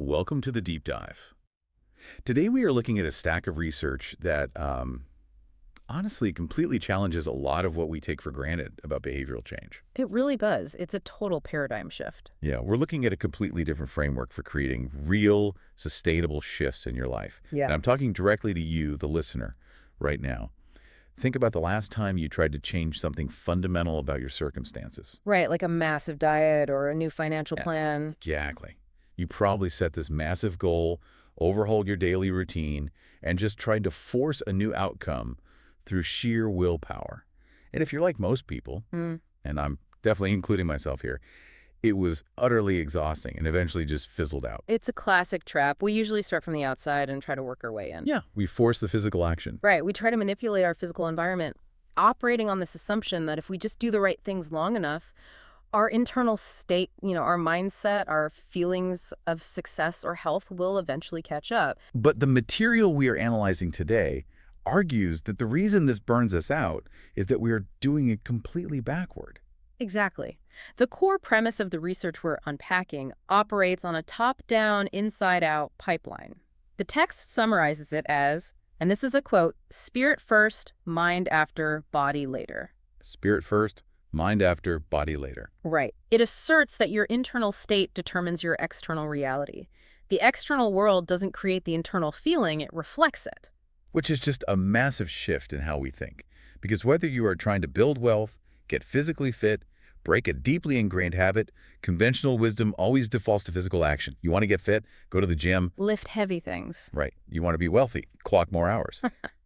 Welcome to the deep dive. Today we are looking at a stack of research that honestly completely challenges a lot of what we take for granted about behavioral change. It really does. It's a total paradigm shift. Yeah, we're looking at a completely different framework for creating real, sustainable shifts in your life. Yeah. And I'm talking directly to you, the listener, right now. Think about the last time you tried to change something fundamental about your circumstances. Right, like a massive diet or a new financial plan. Exactly. You probably set this massive goal, overhauled your daily routine, and just tried to force a new outcome through sheer willpower. And if you're like most people, Mm. and I'm definitely including myself here, it was utterly exhausting and eventually just fizzled out. It's a classic trap. We usually start from the outside and try to work our way in. Yeah, we force the physical action. Right, we try to manipulate our physical environment, operating on this assumption that if we just do the right things long enough, our internal state, our mindset, our feelings of success or health will eventually catch up. But the material we are analyzing today argues that the reason this burns us out is that we are doing it completely backward. Exactly. The core premise of the research we're unpacking operates on a top-down, inside-out pipeline. The text summarizes it as, and this is a quote, spirit first, mind after, body later. Spirit first, mind after, body later. Right. It asserts that your internal state determines your external reality. The external world doesn't create the internal feeling, it reflects it. Which is just a massive shift in how we think. Because whether you are trying to build wealth, get physically fit, break a deeply ingrained habit, conventional wisdom always defaults to physical action. You want to get fit? Go to the gym. Lift heavy things. Right. You want to be wealthy? Clock more hours.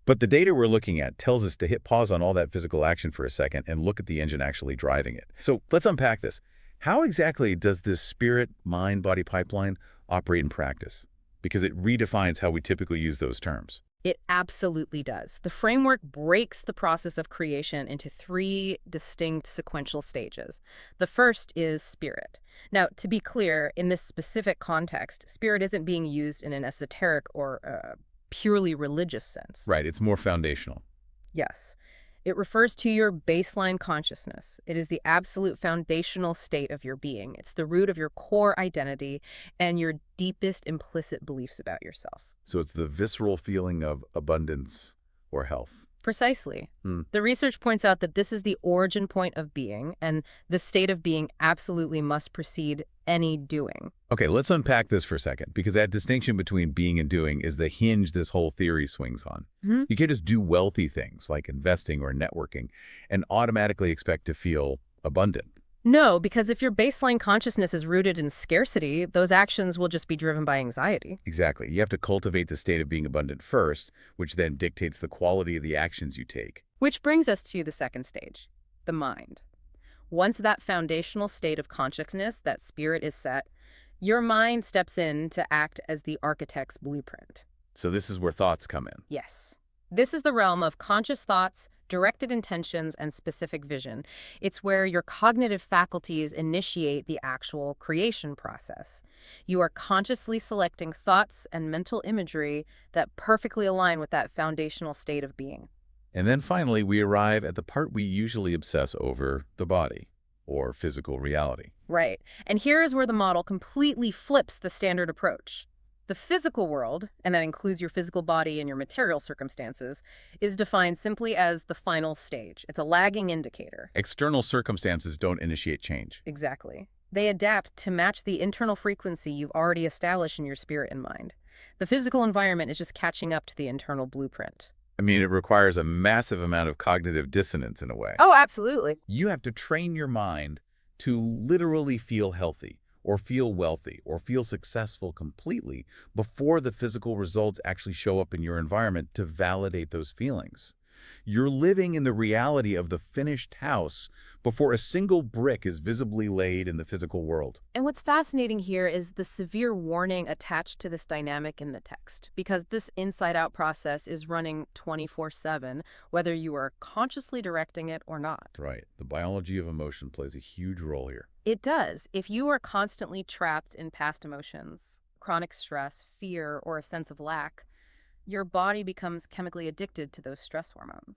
But the data we're looking at tells us to hit pause on all that physical action for a second and look at the engine actually driving it. So let's unpack this. How exactly does this spirit, mind, body pipeline operate in practice? Because it redefines how we typically use those terms. It absolutely does. The framework breaks the process of creation into three distinct sequential stages. The first is spirit. Now, to be clear, in this specific context, spirit isn't being used in an esoteric or purely religious sense. Right. It's more foundational. Yes. It refers to your baseline consciousness. It is the absolute foundational state of your being. It's the root of your core identity and your deepest implicit beliefs about yourself. So it's the visceral feeling of abundance or health. Precisely. The research points out that this is the origin point of being, and the state of being absolutely must precede any doing. Okay, let's unpack this for a second, because that distinction between being and doing is the hinge this whole theory swings on. You can't just do wealthy things like investing or networking and automatically expect to feel abundant. No, because if your baseline consciousness is rooted in scarcity, those actions will just be driven by anxiety. Exactly. You have to cultivate the state of being abundant first, which then dictates the quality of the actions you take. Which brings us to the second stage, the mind. Once that foundational state of consciousness, that spirit is set, your mind steps in to act as the architect's blueprint. So this is where thoughts come in. Yes. This is the realm of conscious thoughts, directed intentions, and specific vision. It's where your cognitive faculties initiate the actual creation process. You are consciously selecting thoughts and mental imagery that perfectly align with that foundational state of being. And then finally, we arrive at the part we usually obsess over, the body, or physical reality. Right. And here is where the model completely flips the standard approach. The physical world, and that includes your physical body and your material circumstances, is defined simply as the final stage. It's a lagging indicator. External circumstances don't initiate change. Exactly. They adapt to match the internal frequency you've already established in your spirit and mind. The physical environment is just catching up to the internal blueprint. I mean, it requires a massive amount of cognitive dissonance in a way. Oh, absolutely. You have to train your mind to literally feel healthy, or feel wealthy, or feel successful completely before the physical results actually show up in your environment to validate those feelings. You're living in the reality of the finished house before a single brick is visibly laid in the physical world. And what's fascinating here is the severe warning attached to this dynamic in the text, because this inside-out process is running 24/7, whether you are consciously directing it or not. Right. The biology of emotion plays a huge role here. It does. If you are constantly trapped in past emotions, chronic stress, fear, or a sense of lack, your body becomes chemically addicted to those stress hormones.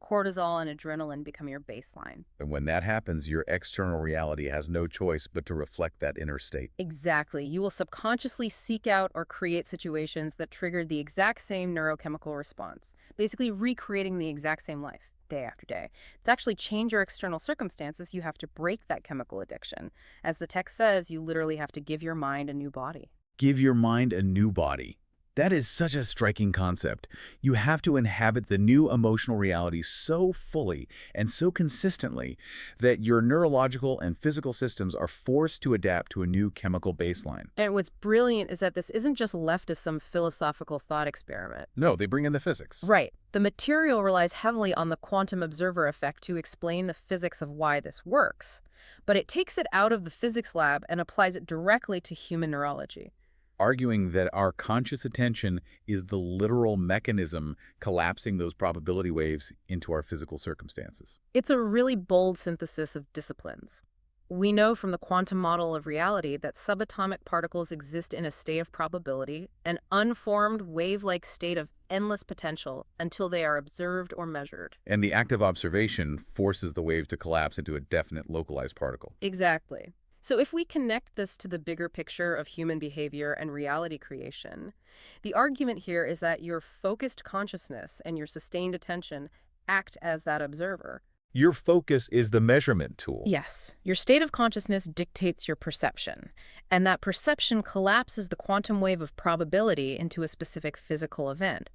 Cortisol and adrenaline become your baseline. And when that happens, your external reality has no choice but to reflect that inner state. Exactly. You will subconsciously seek out or create situations that trigger the exact same neurochemical response, basically recreating the exact same life day after day. To actually change your external circumstances, you have to break that chemical addiction. As the text says, you literally have to give your mind a new body. Give your mind a new body. That is such a striking concept. You have to inhabit the new emotional reality so fully and so consistently that your neurological and physical systems are forced to adapt to a new chemical baseline. And what's brilliant is that this isn't just left as some philosophical thought experiment. No, they bring in the physics. Right. The material relies heavily on the quantum observer effect to explain the physics of why this works, but it takes it out of the physics lab and applies it directly to human neurology. Arguing that our conscious attention is the literal mechanism collapsing those probability waves into our physical circumstances. It's a really bold synthesis of disciplines. We know from the quantum model of reality that subatomic particles exist in a state of probability, an unformed wave-like state of endless potential until they are observed or measured. And the act of observation forces the wave to collapse into a definite localized particle. Exactly. So if we connect this to the bigger picture of human behavior and reality creation, the argument here is that your focused consciousness and your sustained attention act as that observer. Your focus is the measurement tool. Yes, your state of consciousness dictates your perception, and that perception collapses the quantum wave of probability into a specific physical event.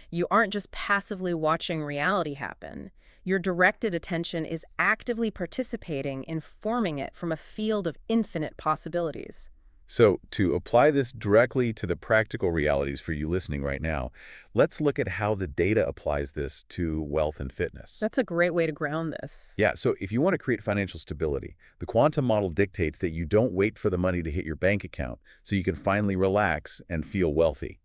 You aren't just passively watching reality happen. Your directed attention is actively participating in forming it from a field of infinite possibilities. So, to apply this directly to the practical realities for you listening right now, let's look at how the data applies this to wealth and fitness. That's a great way to ground this. Yeah, so if you want to create financial stability, the quantum model dictates that you don't wait for the money to hit your bank account so you can finally relax and feel wealthy.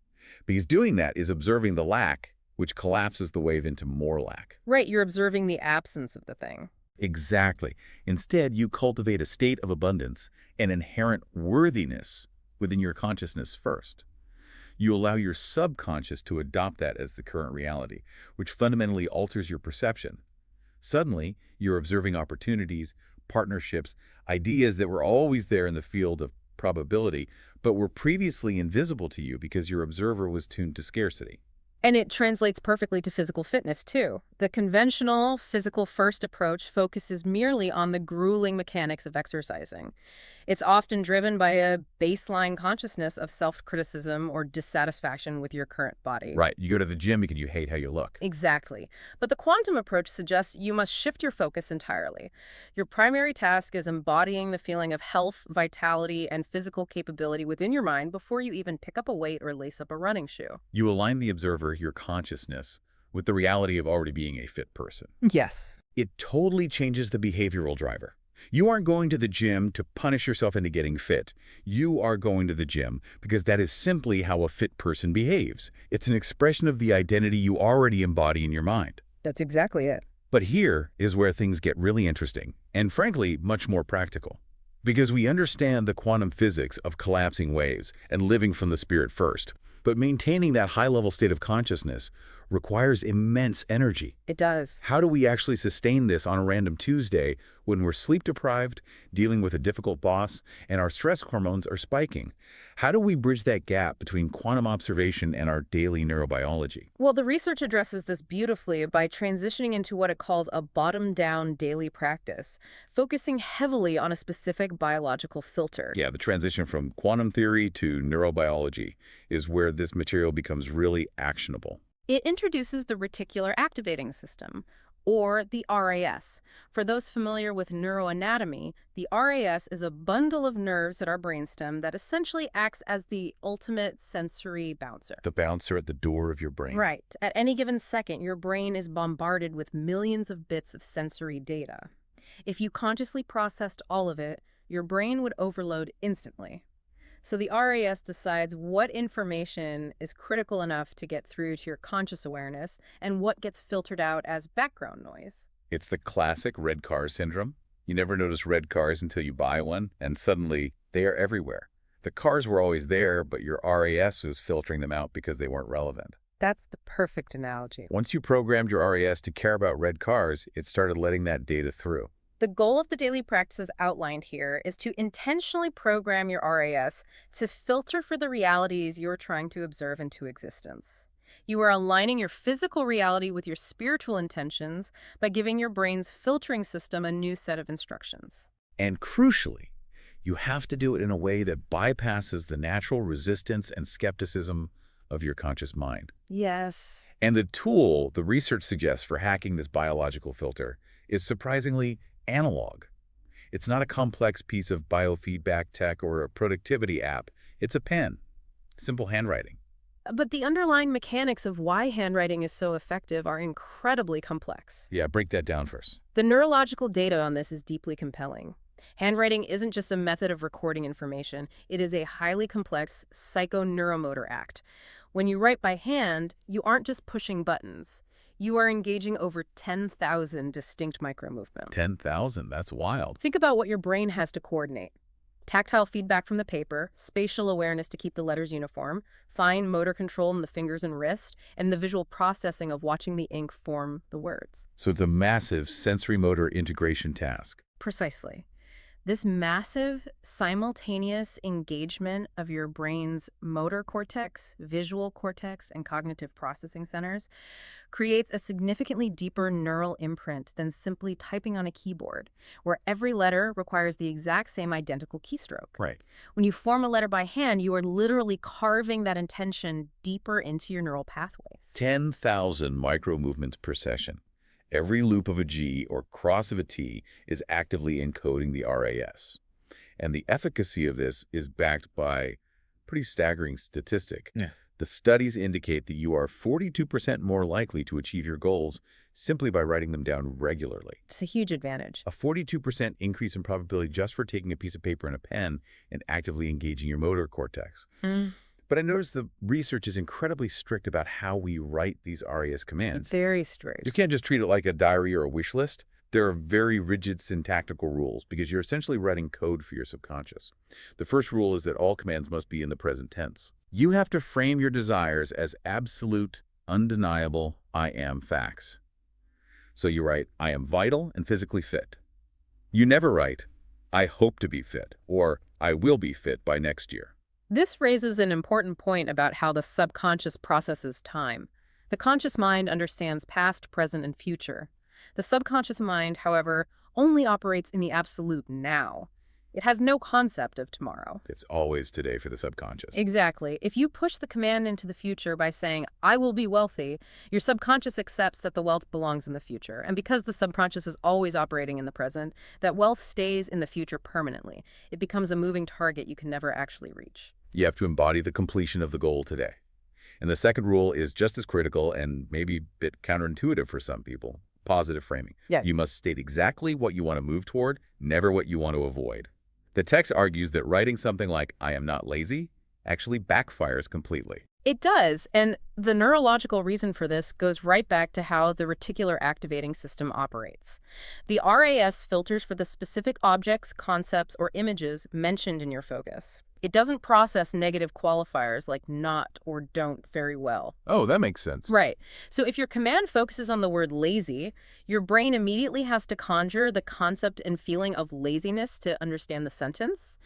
Because doing that is observing the lack, which collapses the wave into more lack. Right, you're observing the absence of the thing. Exactly. Instead, you cultivate a state of abundance and inherent worthiness within your consciousness first. You allow your subconscious to adopt that as the current reality, which fundamentally alters your perception. Suddenly, you're observing opportunities, partnerships, ideas that were always there in the field of probability, but were previously invisible to you because your observer was tuned to scarcity. And it translates perfectly to physical fitness, too. The conventional physical-first approach focuses merely on the grueling mechanics of exercising. It's often driven by a baseline consciousness of self-criticism or dissatisfaction with your current body. Right. You go to the gym because you hate how you look. Exactly. But the quantum approach suggests you must shift your focus entirely. Your primary task is embodying the feeling of health, vitality, and physical capability within your mind before you even pick up a weight or lace up a running shoe. You align the observer, your consciousness, with the reality of already being a fit person. Yes. It totally changes the behavioral driver. You aren't going to the gym to punish yourself into getting fit. You are going to the gym because that is simply how a fit person behaves. It's an expression of the identity you already embody in your mind. That's exactly it. But here is where things get really interesting, and frankly, much more practical. Because we understand the quantum physics of collapsing waves and living from the spirit first, but maintaining that high-level state of consciousness requires immense energy. It does. How do we actually sustain this on a random Tuesday when we're sleep-deprived, dealing with a difficult boss, and our stress hormones are spiking? How do we bridge that gap between quantum observation and our daily neurobiology? Well, the research addresses this beautifully by transitioning into what it calls a bottom-down daily practice, focusing heavily on a specific biological filter. Yeah, the transition from quantum theory to neurobiology is where this material becomes really actionable. It introduces the Reticular Activating System, or the RAS. For those familiar with neuroanatomy, the RAS is a bundle of nerves at our brainstem that essentially acts as the ultimate sensory bouncer. The bouncer at the door of your brain. Right. At any given second, your brain is bombarded with millions of bits of sensory data. If you consciously processed all of it, your brain would overload instantly. So the RAS decides what information is critical enough to get through to your conscious awareness and what gets filtered out as background noise. It's the classic red car syndrome. You never notice red cars until you buy one, and suddenly they are everywhere. The cars were always there, but your RAS was filtering them out because they weren't relevant. That's the perfect analogy. Once you programmed your RAS to care about red cars, it started letting that data through. The goal of the daily practices outlined here is to intentionally program your RAS to filter for the realities you're trying to observe into existence. You are aligning your physical reality with your spiritual intentions by giving your brain's filtering system a new set of instructions. And crucially, you have to do it in a way that bypasses the natural resistance and skepticism of your conscious mind. Yes. And the tool the research suggests for hacking this biological filter is surprisingly analog. It's not a complex piece of biofeedback tech or a productivity app. It's a pen, simple handwriting. But the underlying mechanics of why handwriting is so effective are incredibly complex. Yeah, break that down first. The neurological data on this is deeply compelling. Handwriting isn't just a method of recording information, it is a highly complex psychoneuromotor act. When you write by hand, you aren't just pushing buttons. You are engaging over 10,000 distinct micromovements. 10,000, that's wild. Think about what your brain has to coordinate. Tactile feedback from the paper, spatial awareness to keep the letters uniform, fine motor control in the fingers and wrist, and the visual processing of watching the ink form the words. So it's a massive sensory-motor integration task. Precisely. This massive, simultaneous engagement of your brain's motor cortex, visual cortex, and cognitive processing centers creates a significantly deeper neural imprint than simply typing on a keyboard, where every letter requires the exact same identical keystroke. Right. When you form a letter by hand, you are literally carving that intention deeper into your neural pathways. 10,000 micro-movements per session. Every loop of a G or cross of a T is actively encoding the RAS. And the efficacy of this is backed by a pretty staggering statistic. Yeah. The studies indicate that you are 42% more likely to achieve your goals simply by writing them down regularly. It's a huge advantage. A 42% increase in probability just for taking a piece of paper and a pen and actively engaging your motor cortex. But I noticed the research is incredibly strict about how we write these RAS commands. Very strict. You can't just treat it like a diary or a wish list. There are very rigid syntactical rules because you're essentially writing code for your subconscious. The first rule is that all commands must be in the present tense. You have to frame your desires as absolute, undeniable, I am facts. So you write, I am vital and physically fit. You never write, I hope to be fit, or I will be fit by next year. This raises an important point about how the subconscious processes time. The conscious mind understands past, present, and future. The subconscious mind, however, only operates in the absolute now. It has no concept of tomorrow. It's always today for the subconscious. Exactly. If you push the command into the future by saying, I will be wealthy, your subconscious accepts that the wealth belongs in the future. And because the subconscious is always operating in the present, that wealth stays in the future permanently. It becomes a moving target you can never actually reach. You have to embody the completion of the goal today. And the second rule is just as critical and maybe a bit counterintuitive for some people, positive framing. Yeah. You must state exactly what you want to move toward, never what you want to avoid. The text argues that writing something like, I am not lazy, actually backfires completely. It does, and the neurological reason for this goes right back to how the reticular activating system operates. The RAS filters for the specific objects, concepts, or images mentioned in your focus. It doesn't process negative qualifiers like not or don't very well. Oh, that makes sense. Right. So if your command focuses on the word lazy, your brain immediately has to conjure the concept and feeling of laziness to understand the sentence.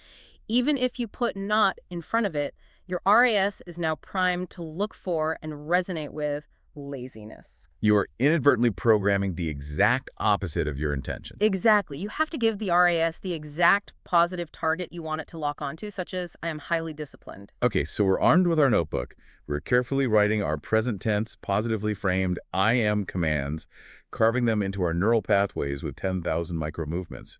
Even if you put not in front of it, your RAS is now primed to look for and resonate with laziness. You are inadvertently programming the exact opposite of your intention. Exactly. You have to give the RAS the exact positive target you want it to lock onto, such as, I am highly disciplined. Okay, so we're armed with our notebook. We're carefully writing our present tense, positively framed I am commands, carving them into our neural pathways with 10,000 micro movements.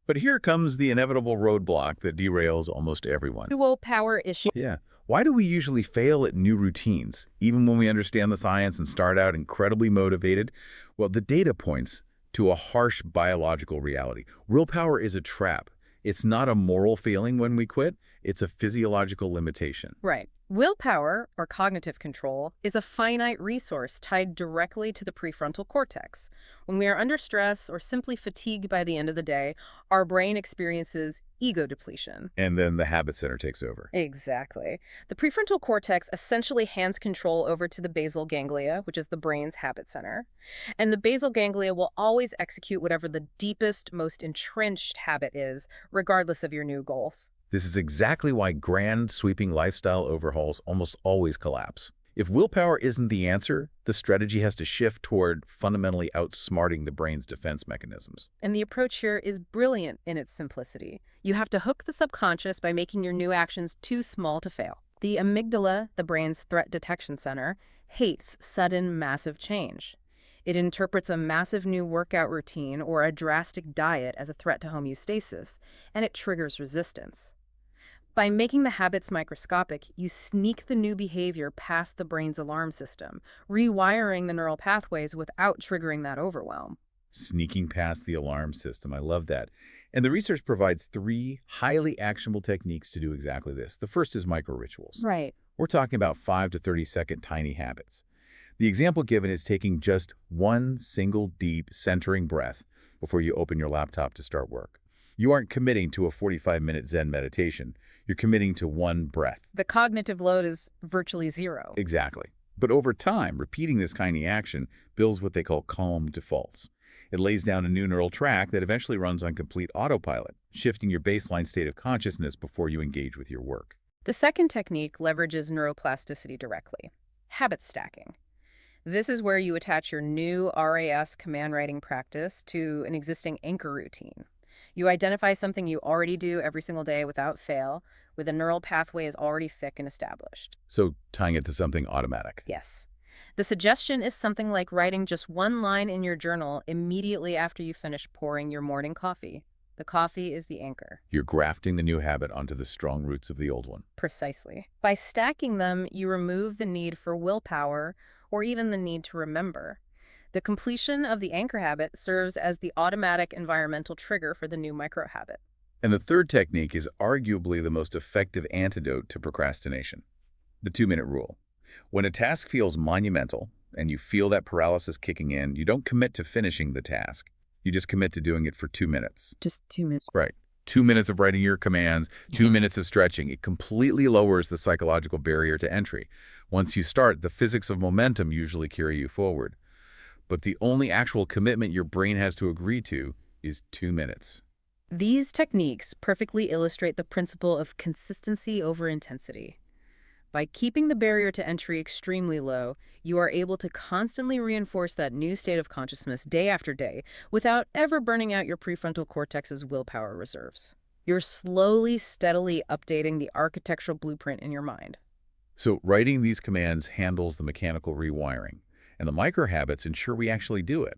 But here comes the inevitable roadblock that derails almost everyone. Dual power issue. Yeah. Why do we usually fail at new routines, even when we understand the science and start out incredibly motivated? Well, the data points to a harsh biological reality. Willpower is a trap. It's not a moral failing when we quit. It's a physiological limitation. Right. Willpower, or cognitive control, is a finite resource tied directly to the prefrontal cortex. When we are under stress or simply fatigued by the end of the day, our brain experiences ego depletion. And then the habit center takes over. Exactly. The prefrontal cortex essentially hands control over to the basal ganglia, which is the brain's habit center. And the basal ganglia will always execute whatever the deepest, most entrenched habit is, regardless of your new goals. This is exactly why grand, sweeping lifestyle overhauls almost always collapse. If willpower isn't the answer, the strategy has to shift toward fundamentally outsmarting the brain's defense mechanisms. And the approach here is brilliant in its simplicity. You have to hook the subconscious by making your new actions too small to fail. The amygdala, the brain's threat detection center, hates sudden, massive change. It interprets a massive new workout routine or a drastic diet as a threat to homeostasis, and it triggers resistance. By making the habits microscopic, you sneak the new behavior past the brain's alarm system, rewiring the neural pathways without triggering that overwhelm. Sneaking past the alarm system. I love that. And the research provides 3 highly actionable techniques to do exactly this. The first is micro-rituals. Right. We're talking about 5 to 30-second tiny habits. The example given is taking just one single deep, centering breath before you open your laptop to start work. You aren't committing to a 45-minute Zen meditation. You're committing to one breath. The cognitive load is virtually zero. Exactly. But over time, repeating this tiny action builds what they call calm defaults. It lays down a new neural track that eventually runs on complete autopilot, shifting your baseline state of consciousness before you engage with your work. The second technique leverages neuroplasticity directly. Habit stacking. This is where you attach your new RAS command writing practice to an existing anchor routine. You identify something you already do every single day without fail, where the neural pathway is already thick and established. So tying it to something automatic. Yes. The suggestion is something like writing just one line in your journal immediately after you finish pouring your morning coffee. The coffee is the anchor. You're grafting the new habit onto the strong roots of the old one. Precisely. By stacking them, you remove the need for willpower or even the need to remember. The completion of the anchor habit serves as the automatic environmental trigger for the new micro-habit. And the third technique is arguably the most effective antidote to procrastination. The 2-minute rule. When a task feels monumental and you feel that paralysis kicking in, you don't commit to finishing the task. You just commit to doing it for 2 minutes. Just 2 minutes. Right. 2 minutes of writing your commands, 2 minutes of stretching. It completely lowers the psychological barrier to entry. Once you start, the physics of momentum usually carry you forward. But the only actual commitment your brain has to agree to is 2 minutes. These techniques perfectly illustrate the principle of consistency over intensity. By keeping the barrier to entry extremely low, you are able to constantly reinforce that new state of consciousness day after day without ever burning out your prefrontal cortex's willpower reserves. You're slowly, steadily updating the architectural blueprint in your mind. So writing these commands handles the mechanical rewiring, and the micro-habits ensure we actually do it.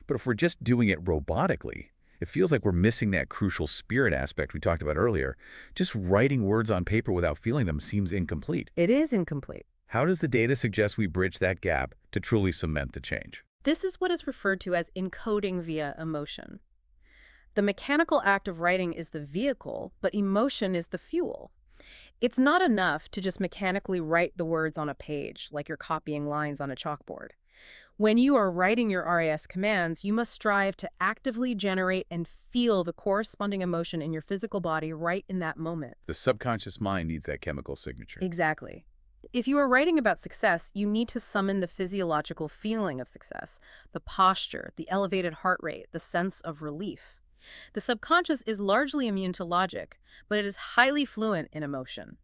But if we're just doing it robotically, it feels like we're missing that crucial spirit aspect we talked about earlier. Just writing words on paper without feeling them seems incomplete. It is incomplete. How does the data suggest we bridge that gap to truly cement the change? This is what is referred to as encoding via emotion. The mechanical act of writing is the vehicle, but emotion is the fuel. It's not enough to just mechanically write the words on a page, like you're copying lines on a chalkboard. When you are writing your RAS commands, you must strive to actively generate and feel the corresponding emotion in your physical body right in that moment. The subconscious mind needs that chemical signature. Exactly. If you are writing about success, you need to summon the physiological feeling of success, the posture, the elevated heart rate, the sense of relief. The subconscious is largely immune to logic, but it is highly fluent in emotion.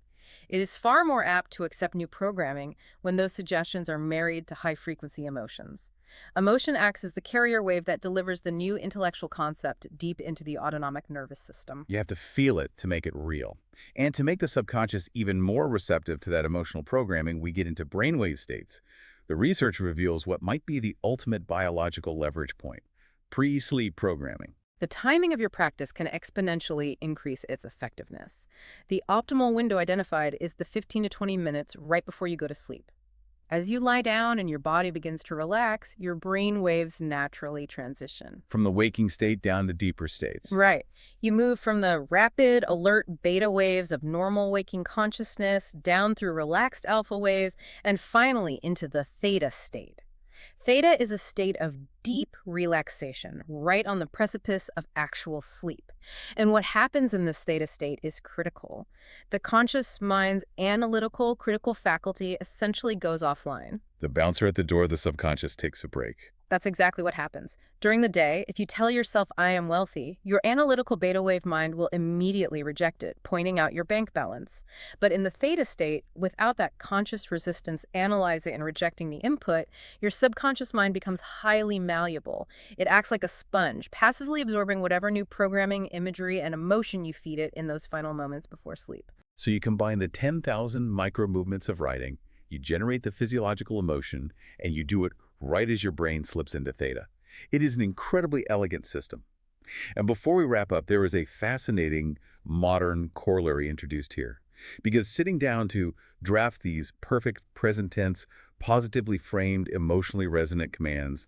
It is far more apt to accept new programming when those suggestions are married to high-frequency emotions. Emotion acts as the carrier wave that delivers the new intellectual concept deep into the autonomic nervous system. You have to feel it to make it real. And to make the subconscious even more receptive to that emotional programming, we get into brainwave states. The research reveals what might be the ultimate biological leverage point: pre-sleep programming. The timing of your practice can exponentially increase its effectiveness. The optimal window identified is the 15 to 20 minutes right before you go to sleep. As you lie down and your body begins to relax, your brain waves naturally transition. From the waking state down to deeper states. Right. You move from the rapid, alert beta waves of normal waking consciousness down through relaxed alpha waves and finally into the theta state. Theta is a state of deep relaxation, right on the precipice of actual sleep. And what happens in this theta state is critical. The conscious mind's analytical, critical faculty essentially goes offline. The bouncer at the door of the subconscious takes a break. That's exactly what happens. During the day, if you tell yourself, I am wealthy, your analytical beta wave mind will immediately reject it, pointing out your bank balance. But in the theta state, without that conscious resistance analyzing and rejecting the input, your subconscious mind becomes highly malleable. It acts like a sponge, passively absorbing whatever new programming, imagery, and emotion you feed it in those final moments before sleep. So you combine the 10,000 micro movements of writing, you generate the physiological emotion, and you do it right as your brain slips into theta. It is an incredibly elegant system. And before we wrap up, there is a fascinating modern corollary introduced here. Because sitting down to draft these perfect present tense, positively framed, emotionally resonant commands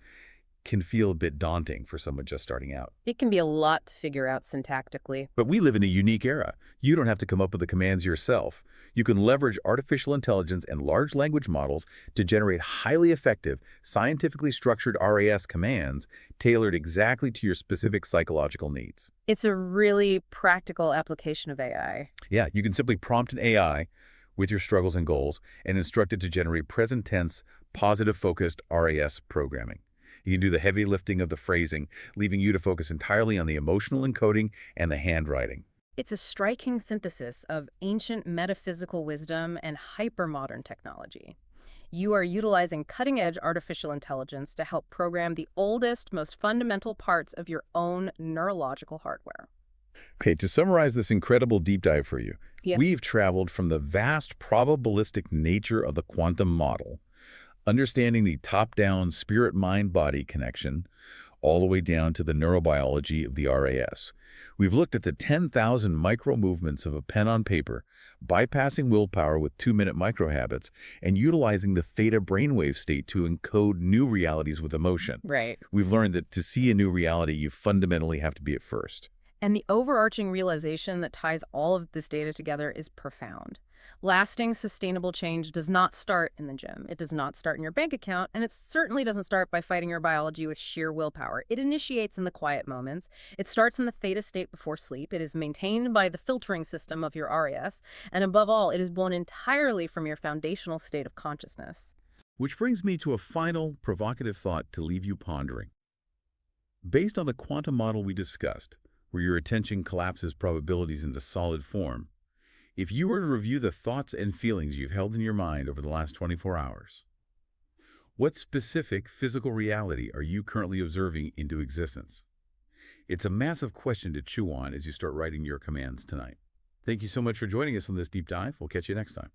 can feel a bit daunting for someone just starting out. It can be a lot to figure out syntactically. But we live in a unique era. You don't have to come up with the commands yourself. You can leverage artificial intelligence and large language models to generate highly effective, scientifically structured RAS commands tailored exactly to your specific psychological needs. It's a really practical application of AI. Yeah, you can simply prompt an AI with your struggles and goals and instruct it to generate present tense, positive-focused RAS programming. You can do the heavy lifting of the phrasing, leaving you to focus entirely on the emotional encoding and the handwriting. It's a striking synthesis of ancient metaphysical wisdom and hypermodern technology. You are utilizing cutting-edge artificial intelligence to help program the oldest, most fundamental parts of your own neurological hardware. Okay, to summarize this incredible deep dive for you, Yeah. we've traveled from the vast probabilistic nature of the quantum model, understanding the top-down spirit-mind-body connection, all the way down to the neurobiology of the RAS. We've looked at the 10,000 micro-movements of a pen on paper, bypassing willpower with 2-minute micro-habits, and utilizing the theta brainwave state to encode new realities with emotion. Right. We've learned that to see a new reality, you fundamentally have to be it first. And the overarching realization that ties all of this data together is profound. Lasting, sustainable change does not start in the gym. It does not start in your bank account, and it certainly doesn't start by fighting your biology with sheer willpower. It initiates in the quiet moments. It starts in the theta state before sleep. It is maintained by the filtering system of your RAS, and above all, it is born entirely from your foundational state of consciousness. Which brings me to a final provocative thought to leave you pondering. Based on the quantum model we discussed, where your attention collapses probabilities into solid form, if you were to review the thoughts and feelings you've held in your mind over the last 24 hours, what specific physical reality are you currently observing into existence? It's a massive question to chew on as you start writing your commands tonight. Thank you so much for joining us on this deep dive. We'll catch you next time.